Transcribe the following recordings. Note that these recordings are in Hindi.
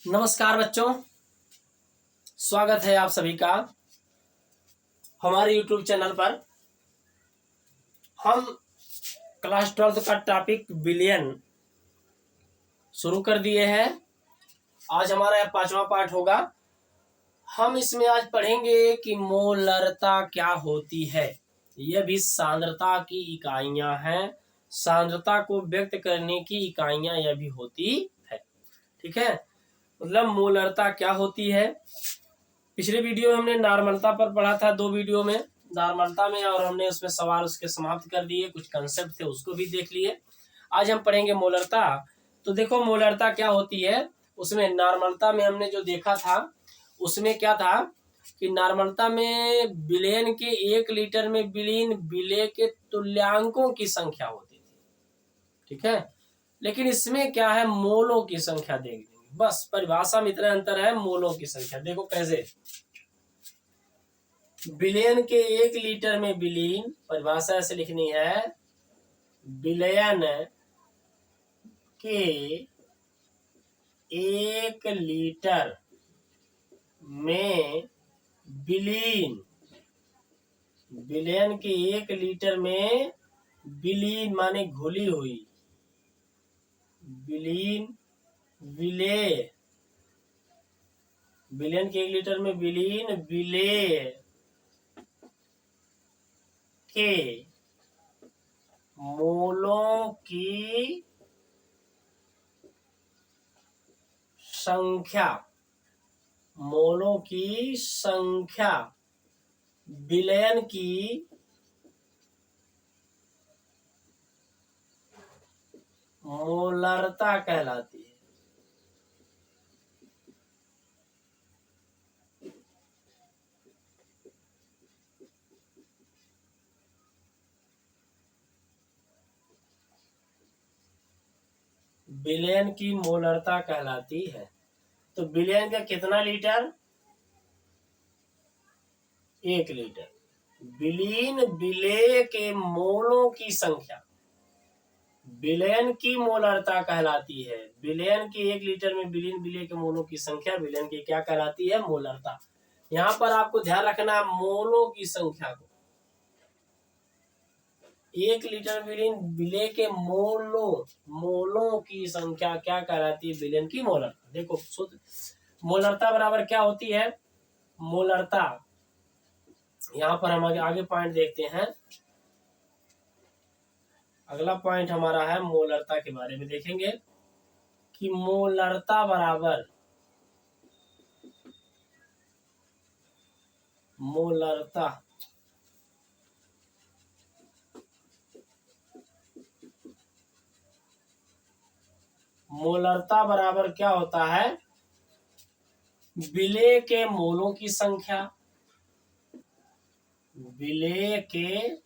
नमस्कार बच्चों, स्वागत है आप सभी का हमारे YouTube चैनल पर। हम क्लास 12 का टॉपिक बिलियन शुरू कर दिए हैं। आज हमारा यह 5वां पार्ट होगा। हम इसमें आज पढ़ेंगे कि मोलरता क्या होती है। यह भी सांद्रता की इकाइयां हैं। सांद्रता को व्यक्त करने की इकाइयां यह भी होती है। ठीक है, मतलब मोलरता क्या होती है। पिछले वीडियो में हमने नॉर्मलता पर पढ़ा था, 2 वीडियो में नॉर्मलता में, और हमने उसमें सवाल उसके समाप्त कर दिए, कुछ कंसेप्ट थे उसको भी देख लिए। आज हम पढ़ेंगे मोलरता। तो देखो मोलरता क्या होती है। उसमें नॉर्मलता में हमने जो देखा था उसमें क्या था कि नॉर्मलता में बिलियन के 1 लीटर में बिलियन विलेय के तुल्यांकों की संख्या होती थी। ठीक है, लेकिन इसमें क्या है, मोलों की संख्या देख देंगे। बस परिभाषा में इतना अंतर है, मोलों की संख्या। देखो कैसे, बिलियन के 1 लीटर में बिलियन, परिभाषा ऐसे लिखनी है, बिलियन के 1 लीटर में बिलियन, बिलियन के 1 लीटर में बिलियन माने घुली हुई, बिलियन विलेय, बिलियन के 1 लीटर में बिलियन विलेय के मोलों की संख्या, मोलों की संख्या बिलियन की मोलरता कहलाती है। बिलियन की मोलरता कहलाती है। तो बिलियन का कितना लीटर, 1 लीटर। बिलियन विलेय के मोलों की संख्या बिलियन की मोलरता कहलाती है। बिलियन के 1 लीटर में बिलियन विलेय के मोलों की संख्या बिलियन की क्या कहलाती है, मोलरता। यहाँ पर आपको ध्यान रखना है मोलों की संख्या को। 1 लीटर बिलियन विलेय के मोलों की संख्या क्या कहलाती है, बिलियन की मोलरता। देखो सूत्र, मोलरता बराबर क्या होती है, मोलरता। यहाँ पर हम आगे पॉइंट देखते हैं। अगला पॉइंट हमारा है मोलरता के बारे में देखेंगे कि मोलरता बराबर, मोलरता मोलरता बराबर क्या होता है, विलेय के मोलों की संख्या, विलेय के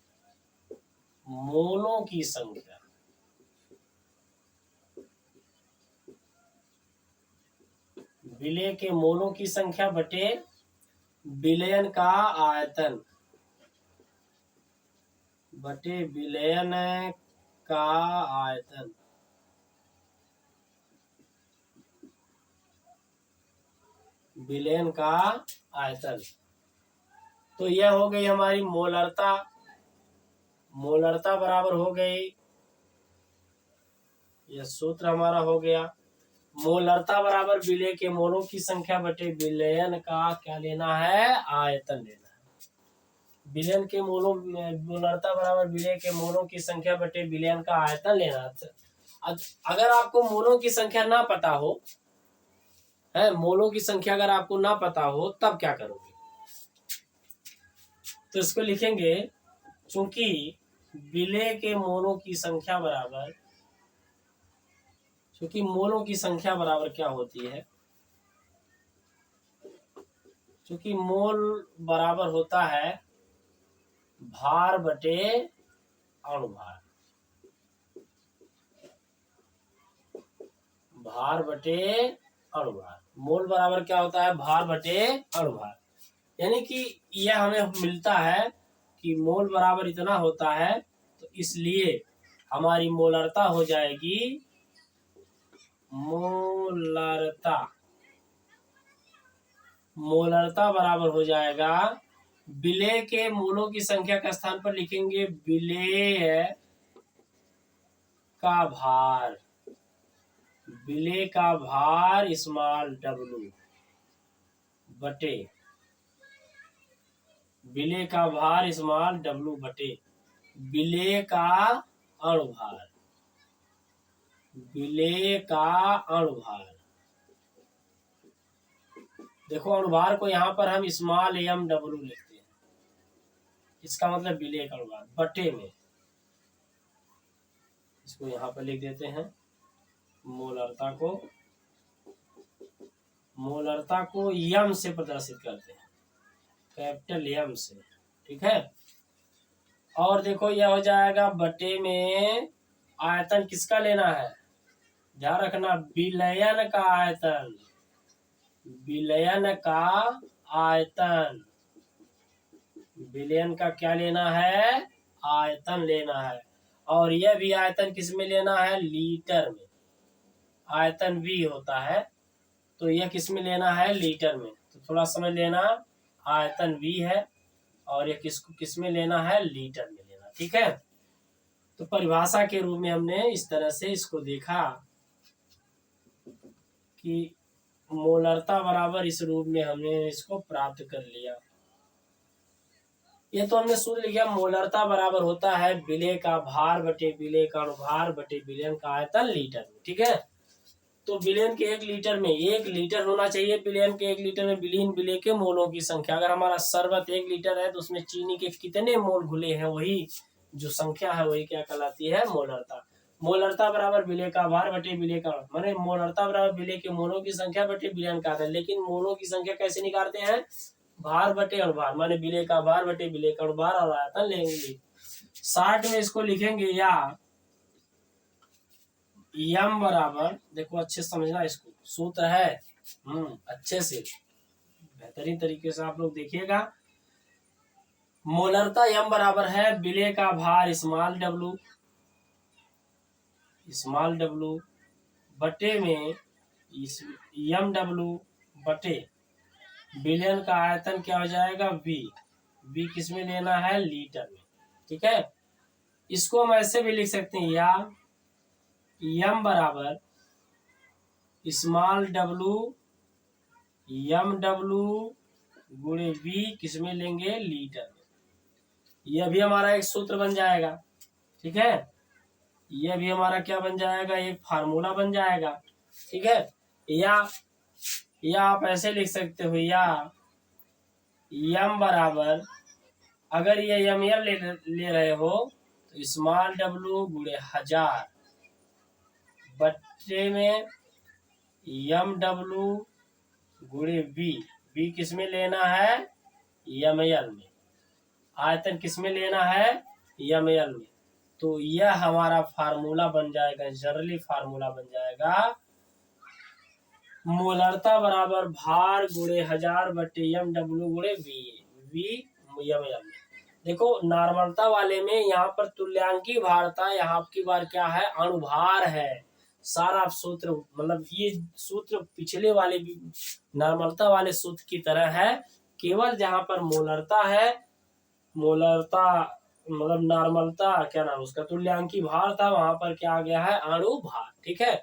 मोलों की संख्या, विलेय के मोलों की संख्या बटे विलयन का आयतन, बटे विलयन का आयतन। विलयन का आयतन। तो यह हो गई हमारी मोलरता। मोलरता बराबर हो गई, यह सूत्र हमारा हो गया। मोलरता बराबर विलेय के मोलों की संख्या बटे विलयन का क्या लेना है, आयतन लेना है। विलयन के मोलों, मोलरता बराबर विलेय के मोलों की संख्या बटे विलयन का आयतन लेना है। अगर आपको मोलों की संख्या ना पता हो, है मोलों की संख्या अगर आपको ना पता हो, तब क्या करोगे, तो इसको लिखेंगे, चूंकि विलेय के मोलों की संख्या बराबर, क्योंकि मोलों की संख्या बराबर क्या होती है, क्योंकि मोल बराबर होता है भार बटे अणुभार, भार बटे अणुभार। मोल बराबर क्या होता है, भार बटे अणुभार। यानी कि यह हमें मिलता है कि मोल बराबर इतना होता है, तो इसलिए हमारी मोलरता हो जाएगी, मोलरता मोलरता बराबर हो जाएगा, विलेय के मोलों की संख्या का स्थान पर लिखेंगे विलेय का भार, विलेय का भार स्मॉल w बटे, विलेय का भार स्मॉल w बटे विलेय का अणुभार, विलेय का अणुभार। देखो अणुभार को यहाँ पर हम स्मॉल m w लिखते हैं, इसका मतलब विलेय का अणुभार बटे में, इसको यहाँ पर लिख देते हैं। मोलरता को यम से प्रदर्शित करते हैं, कैपिटल यम से, ठीक है। और देखो यह हो जाएगा बटे में, आयतन किसका लेना है, ध्यान रखना, विलयन का आयतन, विलयन का आयतन, विलयन का क्या लेना है, आयतन लेना है। और यह भी आयतन किस में लेना है, लीटर में, आयतन भी होता है, तो यह किस में लेना है, लीटर में। तो थोड़ा समझ लेना, आयतन भी है और यह किस में लेना है, लीटर में लेना, ठीक है। तो परिभाषा के रूप में हमने इस तरह से इसको देखा कि मोलरता बराबर इस रूप में हमने इसको प्राप्त कर लिया। ये तो हमने सूत्र लिखा, मोलरता बराबर होता है विलेय का भार बटे विलेय का अणुभार बटे विलयन का आयतन लीटर में, ठीक है। तो विलयन के 1 लीटर में 1 लीटर होना चाहिए, विलयन के 1 लीटर में विलीन विलेय के मोलों की संख्या। अगर हमारा शरबत 1 लीटर है तो उसमें चीनी के कितने मोल घुले हैं, वही जो संख्या है वही क्या कहलाती है, मोलरता। मोलरता बराबर विलेय का भार बटे विलेय का, माने मोलरता बराबर विलेय के मोलों की संख्या बटे विलयन का आयतन। लेकिन मोलों की संख्या कैसे निकालते हैं, भार बटे अणुभार, माने विलेय का भार बटे विलेय का अणुभार और आयतन लेंगे। 60 में इसको लिखेंगे या यम बराबर, देखो अच्छे समझना, इसको सूत्र है, अच्छे से बेहतरीन तरीके से आप लोग देखिएगा। मोलरता यम बराबर है विलेय का भार स्मॉल w बटे में यम w बटे विलयन का आयतन क्या हो जाएगा, v किस में लेना है, लीटर में, ठीक है। इसको हम ऐसे भी लिख सकते हैं, या यम बराबर स्मॉल w यम w गुणे v किस में लेंगे, लीटर में। यह भी हमारा एक सूत्र बन जाएगा, ठीक है। यह भी हमारा क्या बन जाएगा, एक फार्मूला बन जाएगा, ठीक है। या आप ऐसे लिख सकते हो, या यम बराबर, अगर ये यम ले रहे हो तो स्मॉल w गुणे 1000 बटे में यम w गुणे v किस में लेना है, ml में, आयतन किस में लेना है, ml में। तो यह हमारा फार्मूला बन जाएगा, जनरली फार्मूला बन जाएगा, मोलरता बराबर भार गुणे 1000 बटे यम w गुणे v ml में। देखो नॉर्मलता वाले में यहाँ पर तुल्यांकी भार था, यहाँ की बार क्या है, अणुभार है। सारा सूत्र, मतलब ये सूत्र पिछले वाले नॉर्मलता वाले सूत्र की तरह है, केवल जहाँ पर मोलरता है, मोलरता मतलब नॉर्मलता क्या नाम उसका, तुल्यांकी भार था, वहां पर क्या आ गया है, अणुभार, ठीक है।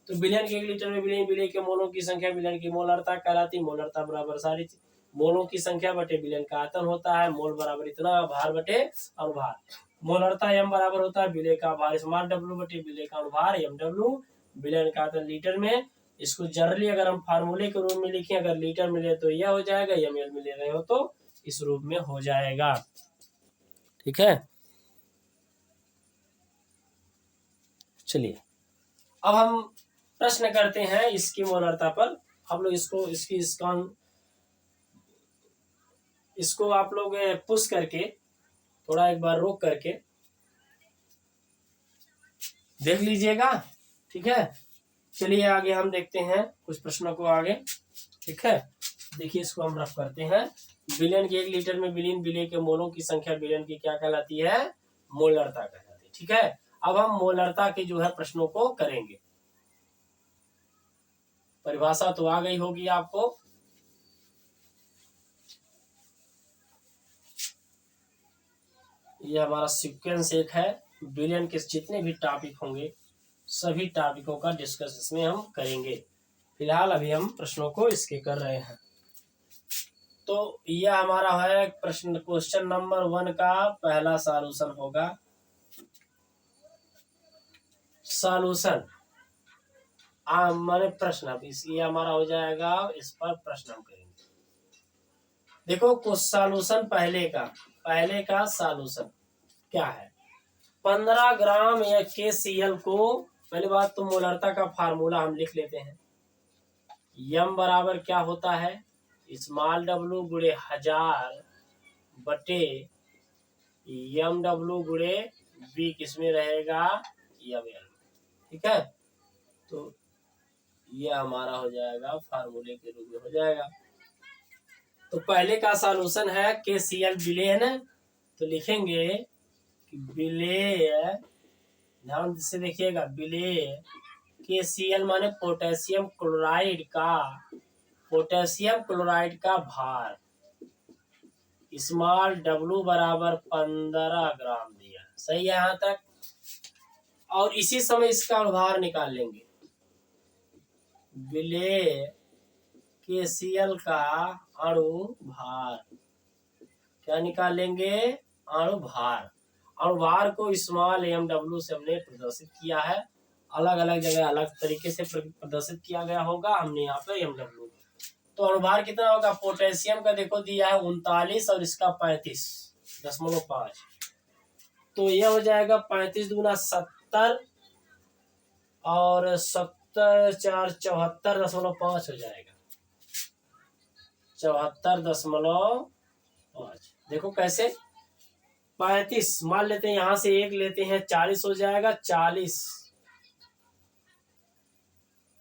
तो विलयन के 1 लीटर में विलेय के मोलों की संख्या विलयन की मोलरता कहलाती। मोलरता बराबर सारी मोलों की संख्या बटे विलयन का आयतन होता है, मोल बराबर इतना, भार बटे अणुभार। मोलरता यम बराबर होता है विलेय का भार स्मॉल w बटे विलेय का अणुभार यम w, विलयन का आयतन लीटर में। इसको जनरली अगर हम फार्मूले के रूप में लिखें, अगर लीटर में ले तो यह हो जाएगा, ml में ले रहे हो तो इस रूप में हो जाएगा, ठीक है। चलिए अब हम प्रश्न करते हैं इसकी मोलरता पर। आप लोग इसको आप लोग पुश करके थोड़ा एक बार रोक करके देख लीजिएगा, ठीक है। चलिए आगे हम देखते हैं कुछ प्रश्नों को आगे, ठीक है। देखिए इसको हम रफ करते हैं। विलयन के 1 लीटर में विलीन विलेय के मोलों की संख्या विलयन की क्या कहलाती है, मोलरता कहलाती है, ठीक है। अब हम मोलरता के जो है प्रश्नों को करेंगे। परिभाषा तो आ गई होगी आपको, ये हमारा सीक्वेंस एक है। बिलियन के जितने भी टॉपिक होंगे सभी टॉपिकों का डिस्कस इसमें हम करेंगे। फिलहाल अभी हम प्रश्नों को इसके कर रहे हैं। तो यह हमारा है प्रश्न, क्वेश्चन नंबर 1 का पहला सॉल्यूशन होगा। सॉल्यूशन माने प्रश्न, अब ये हमारा हो जाएगा, इस पर प्रश्न हम करेंगे। देखो कुछ सॉल्यूशन पहले का सॉल्यूशन क्या है। 15 ग्राम KCl को, पहली बात तो मोलरता का फार्मूला हम लिख लेते हैं। यम बराबर क्या होता है, स्मॉल w गुणे 1000 बटे यम w गुणे b, किसमें रहेगा, ml। ठीक है, तो ये हमारा हो जाएगा फार्मूले के रूप में हो जाएगा। तो पहले का सॉल्यूशन है KCl विलेन, तो लिखेंगे कि विलेय, ध्यान से देखिएगा, विलेय KCl माने पोटेशियम क्लोराइड का भार, स्मॉल w बराबर 15 ग्राम दिया। सही है यहाँ तक। और इसी समय इसका भार निकाल लेंगे। विलेय KCl का अणु भार क्या निकालेंगे, अणु भार को स्मॉल mw से हमने प्रदर्शित किया है। अलग अलग जगह अलग तरीके से प्रदर्शित किया गया होगा, हमने यहाँ पे mw। तो अणुभार कितना होगा, पोटेशियम का देखो दिया है 39 और इसका 35.5, तो यह हो जाएगा 35 दूना 70 और 70 4 74.5 हो जाएगा, 74.5। देखो कैसे, 35 मान लेते हैं, यहां से एक लेते हैं, 40 हो जाएगा,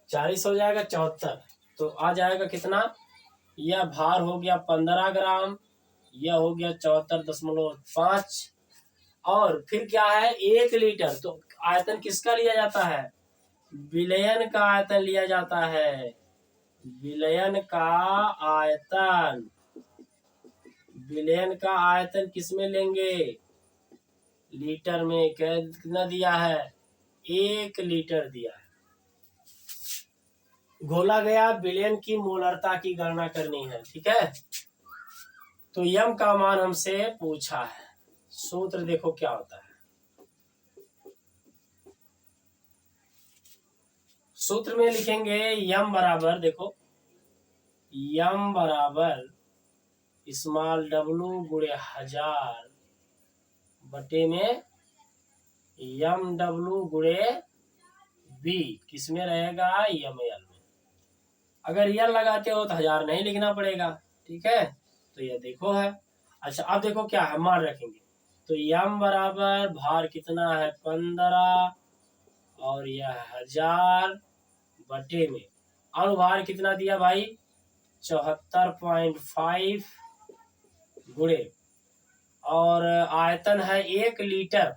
40 हो जाएगा 74, तो आ जाएगा कितना, यह भार हो गया 15 ग्राम, यह हो गया 74.5। और फिर क्या है, 1 लीटर, तो आयतन किसका लिया जाता है, विलयन का आयतन लिया जाता है। विलयन का आयतन किसमें लेंगे, लीटर में। कितना दिया है, 1 लीटर दिया है। घोला गया विलयन की मोलरता की गणना करनी है। ठीक है, तो यम का मान हमसे पूछा है। सूत्र देखो क्या होता है, सूत्र में लिखेंगे यम बराबर, देखो यम बराबर स्मॉल w गुणे 1000 बटे में यम w गुणे b, किसमें रहेगा, ml में। अगर यह लगाते हो तो 1000 नहीं लिखना पड़ेगा। ठीक है, तो यह देखो है। अच्छा अब देखो क्या है, मान रखेंगे, तो यम बराबर भार कितना है 15 और यह 1000 बटे में अणुभार कितना दिया भाई 74.5 गुणे, और आयतन है 1 लीटर।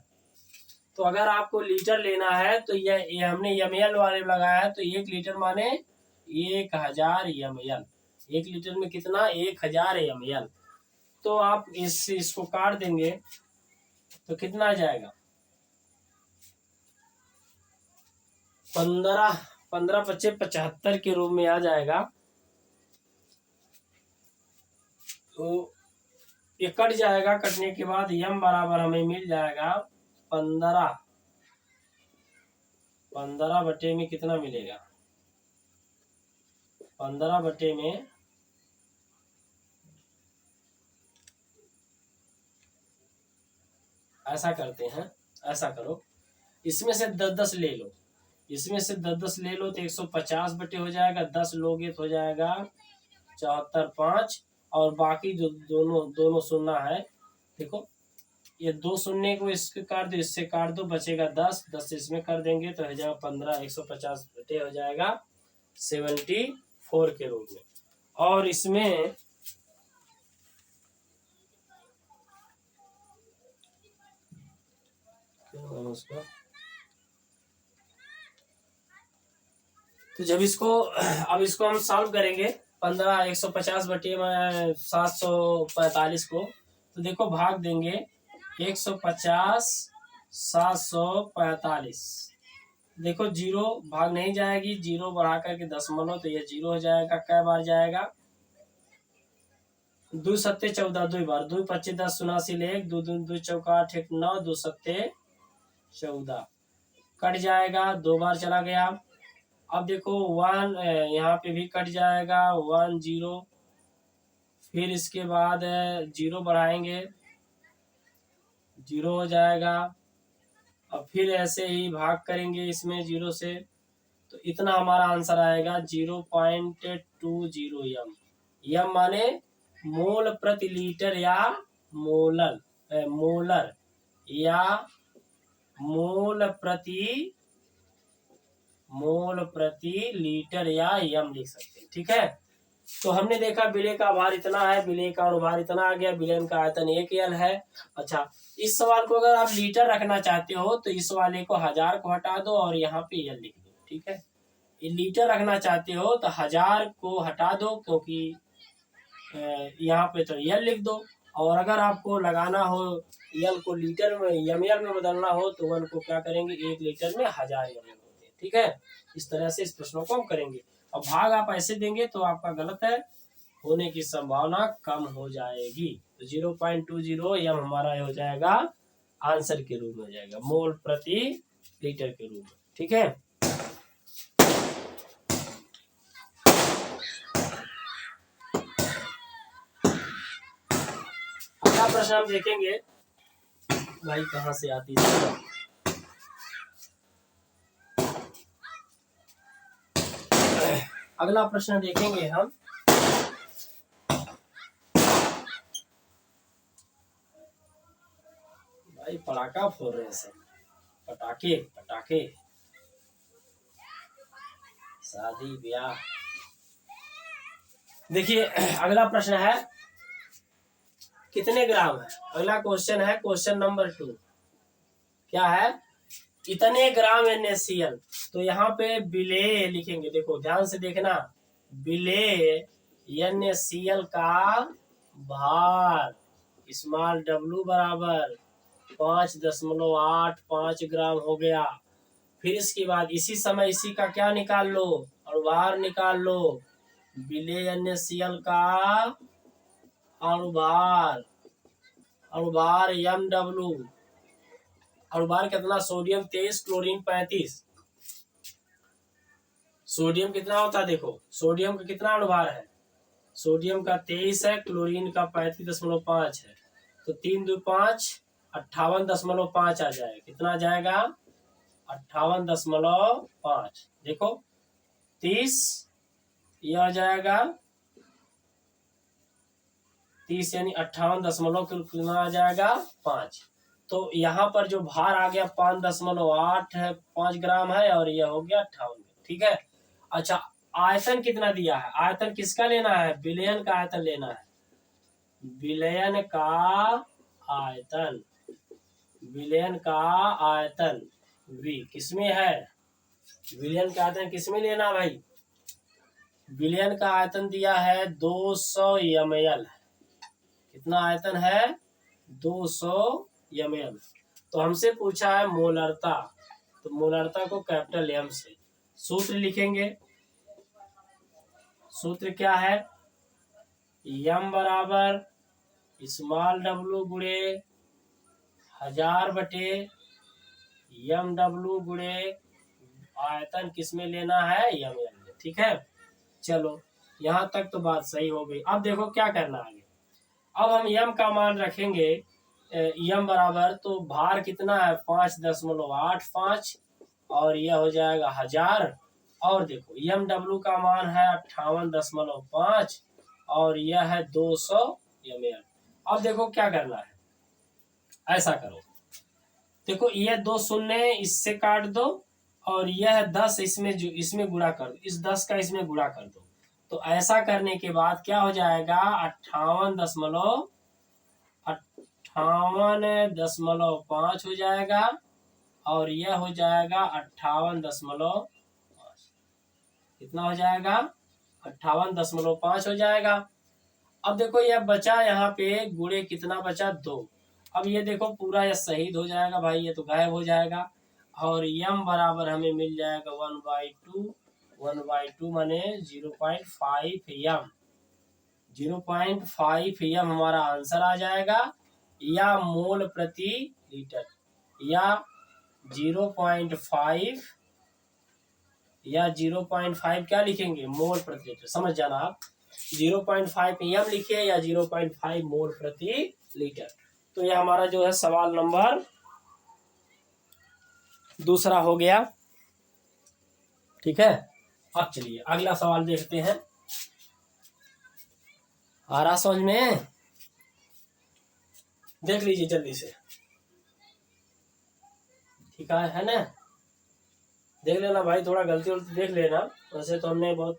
तो अगर आपको लीटर लेना है तो ये हमने ml वाले लगाया है, तो 1 लीटर माने 1000 ml। 1 लीटर में कितना, 1000 ml। तो आप इसको काट देंगे तो कितना आ जाएगा, 15 25 75 के रूप में आ जाएगा। तो ये कट जाएगा, कटने के बाद यम बराबर हमें मिल जाएगा 15 बटे में कितना मिलेगा, 15 बटे में ऐसा करते हैं, ऐसा करो, इसमें से 10 ले लो, इसमें से 10 ले लो तो 150 बटे हो जाएगा, 10 लोगे तो हो जाएगा 74.5, और बाकी जो दोनों सुनना है, देखो ये 2 शून्य को इसके काट दो, इससे काट दो, बचेगा 10 इसमें कर देंगे तो हो जाएगा 15, 150 बटे हो जाएगा 74 के रूप में। और इसमें उसको, तो जब इसको, अब इसको हम सॉल्व करेंगे 15 150 बटे में 745 को, तो देखो भाग देंगे 150 745। देखो जीरो भाग नहीं जाएगी, जीरो बढ़ा करके दशमलव, तो ये जीरो हो जाएगा। कै बार जाएगा? 2 सत्ते 14, 2 बार। 2 25 10 87 1, 2 2 2 चौका 8 1 9, 2 सत्ते 14। कट जाएगा, 2 बार चला गया। अब देखो 1 यहाँ पे भी कट जाएगा, 1 0। फिर इसके बाद जीरो बढ़ाएंगे, जीरो हो जाएगा। अब फिर ऐसे ही भाग करेंगे इसमें जीरो से, तो इतना हमारा आंसर आएगा 0.20 यम। यम माने मोल प्रति लीटर या मोलर या मोल प्रति लीटर या यम लिख सकते हैं। ठीक है, तो हमने देखा विलेय का भार इतना है, विलेय का अनुभार इतना आ गया, विलयन का आयतन 1 एल है। अच्छा, इस सवाल को अगर आप लीटर रखना चाहते हो तो इस वाले को 1000 को हटा दो और यहाँ पे एल लिख दो। ठीक है, ये लीटर रखना चाहते हो तो 1000 को हटा दो, क्योंकि यहाँ पे तो एल लिख दो। और अगर आपको लगाना हो एल को लीटर में, एमएल में बदलना हो, तो 1 को क्या करेंगे, 1 लीटर में 1000 एमएल होते हैं। ठीक है, इस तरह से इस प्रश्नों को हम करेंगे। और भाग आप ऐसे देंगे तो आपका गलत है, होने की संभावना कम हो जाएगी। तो 0.20 यम हमारा हो जाएगा, आंसर के रूप में हो जाएगा, मोल प्रति लीटर के रूप में। ठीक है, अगला प्रश्न हम देखेंगे। भाई कहाँ से आती है? अगला प्रश्न देखेंगे हम। भाई पटाखा फोड़ रहे हैं, पटाखे पटाखे, शादी ब्याह। देखिए अगला प्रश्न है, कितने ग्राम है? अगला क्वेश्चन है क्वेश्चन नंबर 2। क्या है? इतने ग्राम NaCl। तो यहाँ पे विलेय लिखेंगे, देखो ध्यान से देखना, विलेय NaCl का भार स्मॉल w बराबर 5.85 ग्राम हो गया। फिर इसके बाद इसी समय इसी का क्या निकाल लो, अनुभार निकाल लो। विलेय NaCl का अनुभार MW। अनुभार कितना? Sodium 23, chlorine 35। सोडियम कितना होता है? देखो सोडियम का कितना अनुभार है? सोडियम का 23 है, क्लोरीन का 35.5 है। तो 3 2 5 58.5 आ जाएगा। कितना आ जाएगा? 58.5। देखो 30 यह आ जाएगा, 30 यानी 58 कितना आ जाएगा? 5। तो यहाँ पर जो भार आ गया 5.8 है, 5 ग्राम है, और यह हो गया 58। ठीक है, अच्छा आयतन कितना दिया है? आयतन किसका लेना है? विलयन का आयतन लेना है। विलयन का आयतन, विलयन का आयतन V किसमें है? विलयन का आयतन किसमें लेना भाई? विलयन का आयतन दिया है 200 ml। कितना आयतन है? 200 ml। तो हमसे पूछा है मोलरता, तो मोलरता को कैपिटल M से सूत्र लिखेंगे। सूत्र क्या है? M बराबर स्मॉल w गुणे 1000 बटे MW गुणे आयतन किसमें लेना है? ml में। ठीक है, चलो यहाँ तक तो बात सही हो गई। अब देखो क्या करना है। अब हम m का मान रखेंगे, m बराबर, तो भार कितना है? 5.85, और यह हो जाएगा 1000। और देखो MW का मान है 58.5, और यह है 200 ml। अब देखो क्या करना है, ऐसा करो, देखो यह 2 शून्य इससे काट दो, और यह 10 इसमें गुणा कर दो, इस 10 का इसमें गुणा कर दो। तो ऐसा करने के बाद क्या हो जाएगा? 58.5 हो जाएगा, और यह हो जाएगा 58.5। कितना हो जाएगा? 58.5 हो जाएगा। अब देखो यह बचा यहाँ पे गुणे, कितना बचा? 2। अब ये देखो पूरा ये शहीद हो जाएगा भाई, ये तो गायब हो जाएगा। और यम बराबर हमें मिल जाएगा 1/2, 1/2 माने 0.5 यम, 0.5 यम हमारा आंसर आ जाएगा, या मोल प्रति लीटर, या 0.5, या 0.5 क्या लिखेंगे, मोल प्रति लीटर। समझ जाना आप, 0.5 यम लिखिए या 0.5 मोल प्रति लीटर। तो यह हमारा जो है सवाल नंबर दूसरा हो गया। ठीक है, अब चलिए अगला सवाल देखते हैं। आ रहा समझ में, देख लीजिए जल्दी से। ठीक है ना, देख लेना भाई, थोड़ा गलती उलती देख लेना। वैसे तो हमने बहुत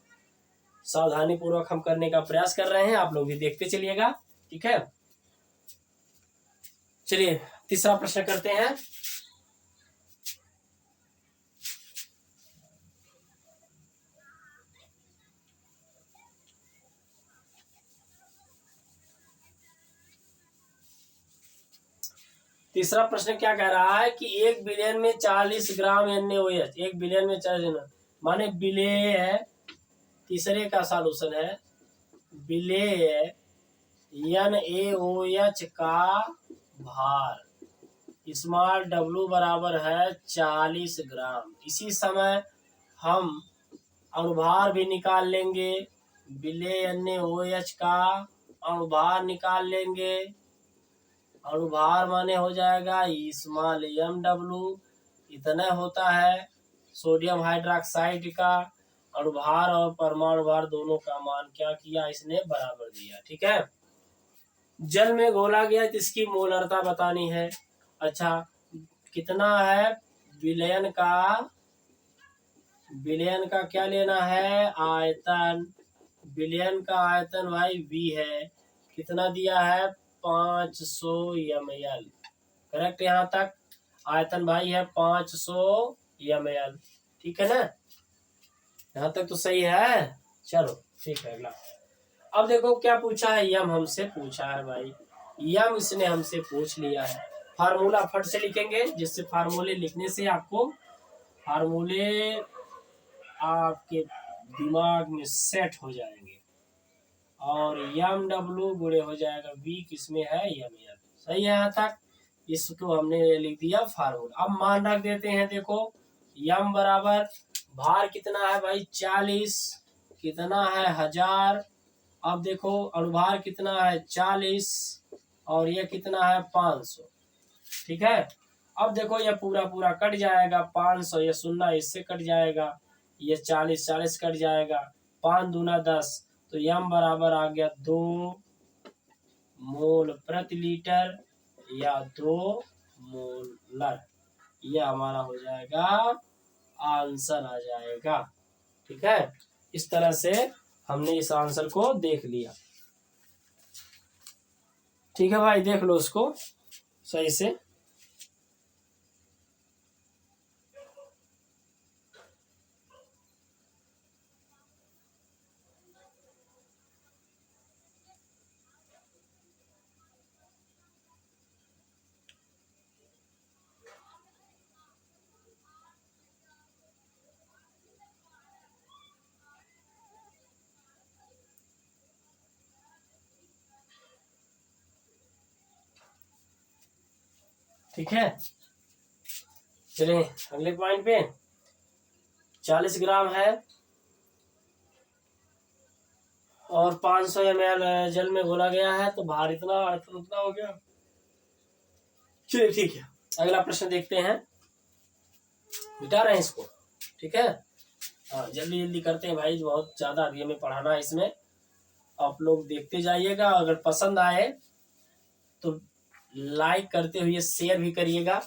सावधानी पूर्वक हम करने का प्रयास कर रहे हैं, आप लोग भी देखते चलिएगा। ठीक है, चलिए तीसरा प्रश्न करते हैं। तीसरा प्रश्न क्या कह रहा है कि 1 बिलियन में 40 ग्राम NaOH, 1 बिलियन में 40 माने बिले है, तीसरे का सॉल्यूशन है, बिले NaOH का भार स्मॉल w बराबर है 40 ग्राम। इसी समय हम अणुभार भी निकाल लेंगे, बिले NaOH का अणुभार निकाल लेंगे। अणुभार माने हो जाएगा स्मॉल mw, इतना होता है सोडियम हाइड्रोक्साइड का। अणुभार और परमाणु भार दोनों का मान क्या किया इसने, बराबर दिया। ठीक है, जल में घोला गया तो इसकी मोलरता बतानी है। अच्छा, कितना है विलयन का क्या लेना है, आयतन। विलयन का आयतन भाई V है, कितना दिया है 500 ml। करेक्ट, यहाँ तक आयतन भाई है 500 ml। ठीक है ना, यहाँ तक तो सही है। चलो ठीक है, अगला। अब देखो क्या पूछा है, यम हमसे पूछा है भाई, यम इसने हमसे पूछ लिया है। फार्मूला फट से लिखेंगे, जिससे फार्मूले लिखने से आपको फार्मूले आपके दिमाग में सेट हो जाएंगे। और यम डब्ल्यू गुणे हो जाएगा V, किसमें है यम। सही है यहाँ तक, इसको हमने लिख दिया फार्मूला। अब मान रख देते हैं, देखो यम बराबर भार कितना है भाई 40, कितना है 1000। अब देखो अणुभार कितना है 40, और ये कितना है 500। ठीक है, अब देखो ये पूरा पूरा कट जाएगा, 500 ये शून्य इससे कट जाएगा, ये 40 कट जाएगा, 5 दूना 10, तो यम बराबर आ गया 2 मोल प्रति लीटर, या 2 मोलर। ये हमारा हो जाएगा आंसर आ जाएगा। ठीक है, इस तरह से हमने इस आंसर को देख लिया। ठीक है भाई, देख लो उसको सही से। ठीक है, चलिए अगले पॉइंट पे। 40 ग्राम है और 500 ml जल में घोला गया है, तो भार इतना उतना हो गया। चलिए ठीक है, अगला प्रश्न देखते हैं, मिटा रहे हैं इसको। ठीक है, हाँ जल्दी जल्दी करते हैं भाई, बहुत ज्यादा अभी हमें पढ़ाना है इसमें। आप लोग देखते जाइएगा, अगर पसंद आए तो लाइक करते हुए शेयर भी करिएगा।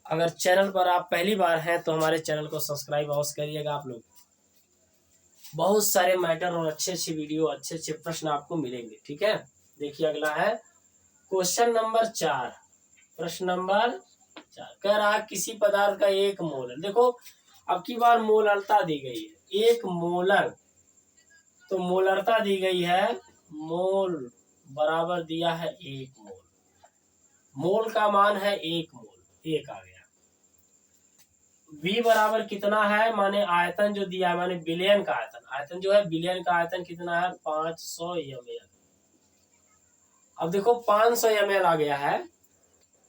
अगर चैनल पर आप पहली बार हैं तो हमारे चैनल को सब्सक्राइब अवश्य करिएगा आप लोग। बहुत सारे मैटर और अच्छे अच्छे वीडियो, अच्छे अच्छे प्रश्न आपको मिलेंगे। ठीक है, देखिए अगला है क्वेश्चन नंबर 4। प्रश्न नंबर 4 कह रहा है किसी पदार्थ का 1 मोल। देखो अब की बार मोलरता दी गई है 1 मोलर, तो मोलरता दी गई है, मोल बराबर दिया है 1 मोल। मोल का मान है 1 मोल, 1 आ गया। V बराबर कितना है, माने आयतन जो दिया है, माने बिलियन का आयतन, आयतन जो है बिलियन का आयतन कितना है 500 ml। अब देखो 500 ml आ गया है,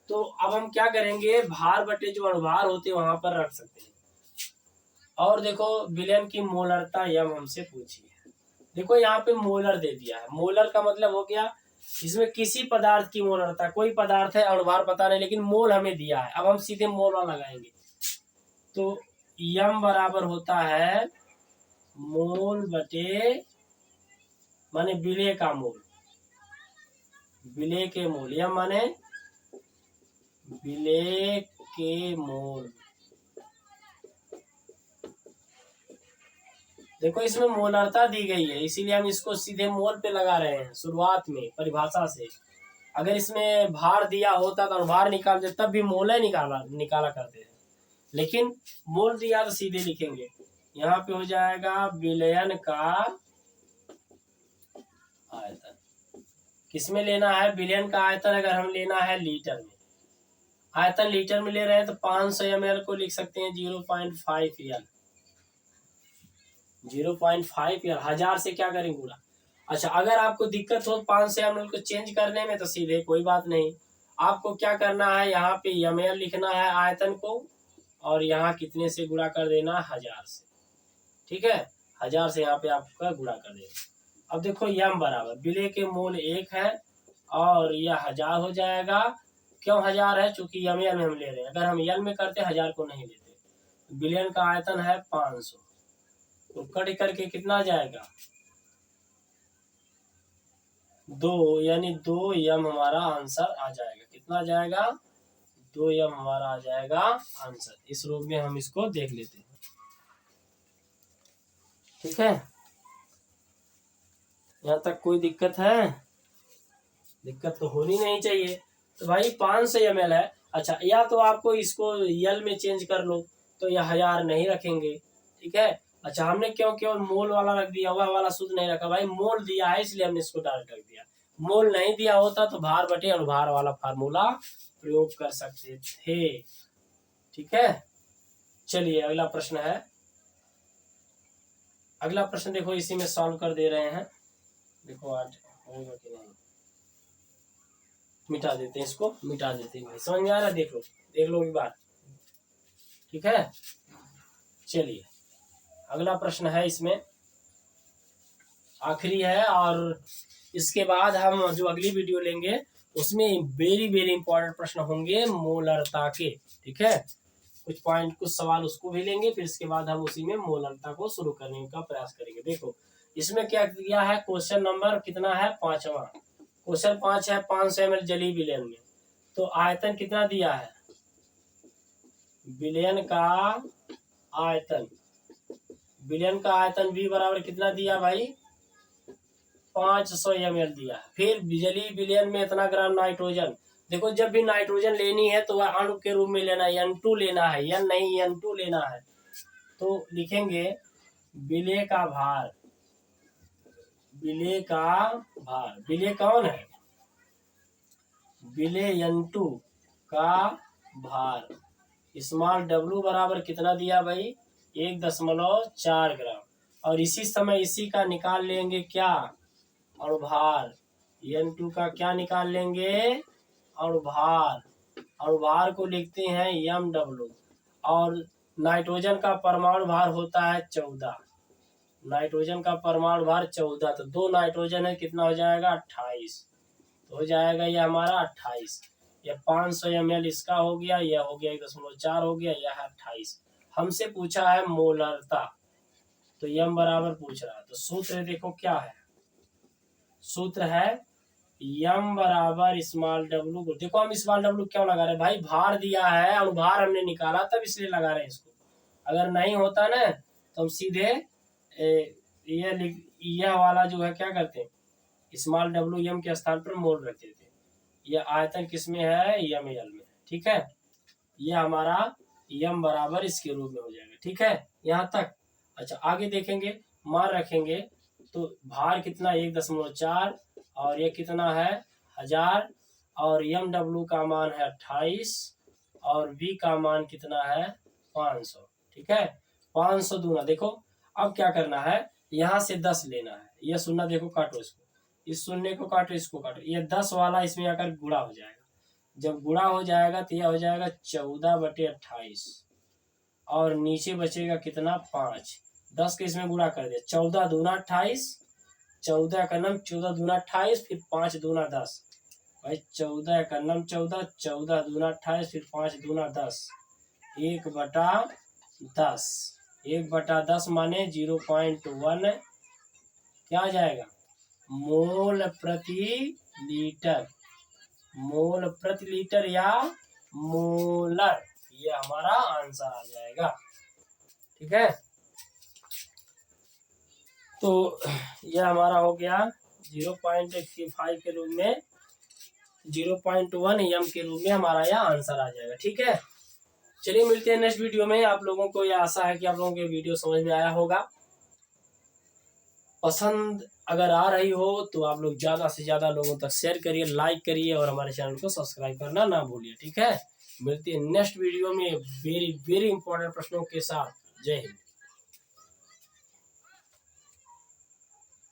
तो अब हम क्या करेंगे, भार बटे जो अणुभार होते हैं वहां पर रख सकते हैं। और देखो बिलियन की मोलरता यम हमसे पूछी है। देखो यहाँ पे मोलर दे दिया है, मोलर का मतलब हो गया इसमें किसी पदार्थ की मोलरता, कोई पदार्थ है अणुभार पता नहीं लेकिन मोल हमें दिया है। अब हम सीधे मोल लगाएंगे, तो यम बराबर होता है मोल बटे माने विलेय का मोल, विलेय के मोल, यम माने विलेय के मोल। देखो इसमें मोलरता दी गई है, इसीलिए हम इसको सीधे मोल पे लगा रहे हैं शुरुआत में परिभाषा से। अगर इसमें भार दिया होता तो भार निकालते तब भी मोल निकाला करते हैं, लेकिन मोल दिया तो सीधे लिखेंगे। यहाँ पे हो जाएगा विलयन का आयतन, किसमें लेना है विलयन का आयतन, अगर हम लेना है लीटर में, आयतन लीटर में ले रहे हैं तो 500 ml को लिख सकते हैं 0.5 L, 0.5 L, 1000 से क्या करेंगे गुणा। अच्छा अगर आपको दिक्कत हो 500 ml को चेंज करने में तो सीधे कोई बात नहीं, आपको क्या करना है यहाँ पे ml लिखना है आयतन को, और यहाँ कितने से गुणा कर देना 1000 से, ठीक है, 1000 से यहाँ पे आपका गुणा कर देना। अब देखो यम बराबर विलेय के मोल 1 है और यह 1000 हो जाएगा। क्यों 1000 है, चूंकि ml में हम ले रहे हैं, अगर हम यल में करते 1000 को नहीं लेते। बिलियन का आयतन है 500, तो कट करके कितना जाएगा 2, यानी 2 यम हमारा आंसर आ जाएगा। कितना जाएगा 2 यम हमारा आ जाएगा आंसर। इस रूप में हम इसको देख लेते हैं, ठीक है। यहाँ तक कोई दिक्कत है, दिक्कत तो होनी नहीं चाहिए। तो भाई 500 ml है, अच्छा या तो आपको इसको यल में चेंज कर लो तो यह 1000 नहीं रखेंगे, ठीक है। अच्छा हमने क्यों केवल मोल वाला रख दिया, वह वाला शुद्ध नहीं रखा, भाई मोल दिया है इसलिए हमने इसको डायरेक्ट रख दिया। मोल नहीं दिया होता तो भार बटे अणुभार वाला फार्मूला प्रयोग कर सकते थे, ठीक है। चलिए अगला प्रश्न है, अगला प्रश्न देखो इसी में सॉल्व कर दे रहे हैं। देखो आज होगा कि नहीं, मिटा देते हैं इसको, मिटा देते हैं भाई, समझ में आ रहा है, देख लो एक बार, ठीक है। चलिए अगला प्रश्न है, इसमें आखिरी है और इसके बाद हम जो अगली वीडियो लेंगे उसमें वेरी वेरी इंपॉर्टेंट प्रश्न होंगे मोलरता के, ठीक है। कुछ पॉइंट कुछ सवाल उसको भी लेंगे, फिर इसके बाद हम उसी में मोलरता को शुरू करने का प्रयास करेंगे। देखो इसमें क्या दिया है, क्वेश्चन नंबर कितना है 5वां, क्वेश्चन 5 है 500 ml जलीय विलयन में, तो आयतन कितना दिया है, विलयन का आयतन, विलयन का आयतन V बराबर कितना दिया भाई 500 ml दिया है। फिर जलीय विलयन में इतना ग्राम नाइट्रोजन, देखो जब भी नाइट्रोजन लेनी है तो वह अणु के रूप में लेना है, N2 लेना है, N नहीं N2 लेना है। तो लिखेंगे विलेय का भार, विलेय का भार, विलेय कौन है, विलेय N2 का भार, स्मॉल W बराबर कितना दिया भाई 1.4 ग्राम, और इसी समय इसी का निकाल लेंगे क्या अणुभार, N2 का क्या निकाल लेंगे अणुभार, अणुभार को लिखते हैं MW, और नाइट्रोजन का परमाणु भार होता है 14, नाइट्रोजन का परमाणु भार 14, तो 2 नाइट्रोजन है कितना हो जाएगा 28, तो हो जाएगा यह हमारा 28। यह 500 ml इसका हो गया, यह हो गया 1.4 हो गया, यह 28। हमसे पूछा है मोलरता, तो यम बराबर पूछ रहा है, तो सूत्र देखो क्या है, सूत्र है यम बराबर स्मॉल डब्लू को, देखो हम स्मॉल डब्लू क्यों लगा रहे हैं भाई, भार दिया है अणुभार हमने निकाला तब इसलिए लगा रहे हैं इसको, अगर नहीं होता ना तो हम सीधे यह वाला जो है क्या करते हैं स्मॉल डब्लू यम के स्थान पर मोल रखते थे। यह आयतन किसमें है यम एल में, ठीक है। यह हमारा यम बराबर इसके रूप में हो जाएगा, ठीक है यहाँ तक। अच्छा आगे देखेंगे, मान रखेंगे तो भार कितना 1.4 और ये कितना है 1000, और MW का मान है 28 और V का मान कितना है 500। ठीक है, 500 दूना देखो। अब क्या करना है, यहाँ से 10 लेना है। ये शून्य देखो, काटो इसको, इस शून्य को काटो, इसको काटो, ये 10 वाला इसमें आकर गुणा हो जाएगा। जब गुणा हो जाएगा तो यह हो जाएगा 14/28 और नीचे बचेगा कितना 5। 10 के इसमें गुणा कर दिया, 14 दूना 28, 14 का नम 14 दूना 28, फिर 5 दूना 10 भाई, 14 का नम 14, 14 दूना 28, फिर 5 दूना 10, 1/10। 1/10 माने 0.1 क्या आ जाएगा, मोल प्रति लीटर। मोल प्रति लीटर या मोलर, ये हमारा आंसर आ जाएगा। ठीक है, तो यह हमारा हो गया 0.85 के रूप में, 0.1 m के रूप में हमारा यह आंसर आ जाएगा। ठीक है, चलिए मिलते हैं नेक्स्ट वीडियो में। आप लोगों को यह आशा है कि आप लोगों को वीडियो समझ में आया होगा। पसंद अगर आ रही हो तो आप लोग ज़्यादा से ज़्यादा लोगों तक शेयर करिए, लाइक करिए और हमारे चैनल को सब्सक्राइब करना ना भूलिए। ठीक है, मिलते हैं नेक्स्ट वीडियो में वेरी वेरी इंपॉर्टेंट प्रश्नों के साथ। जय हिंद।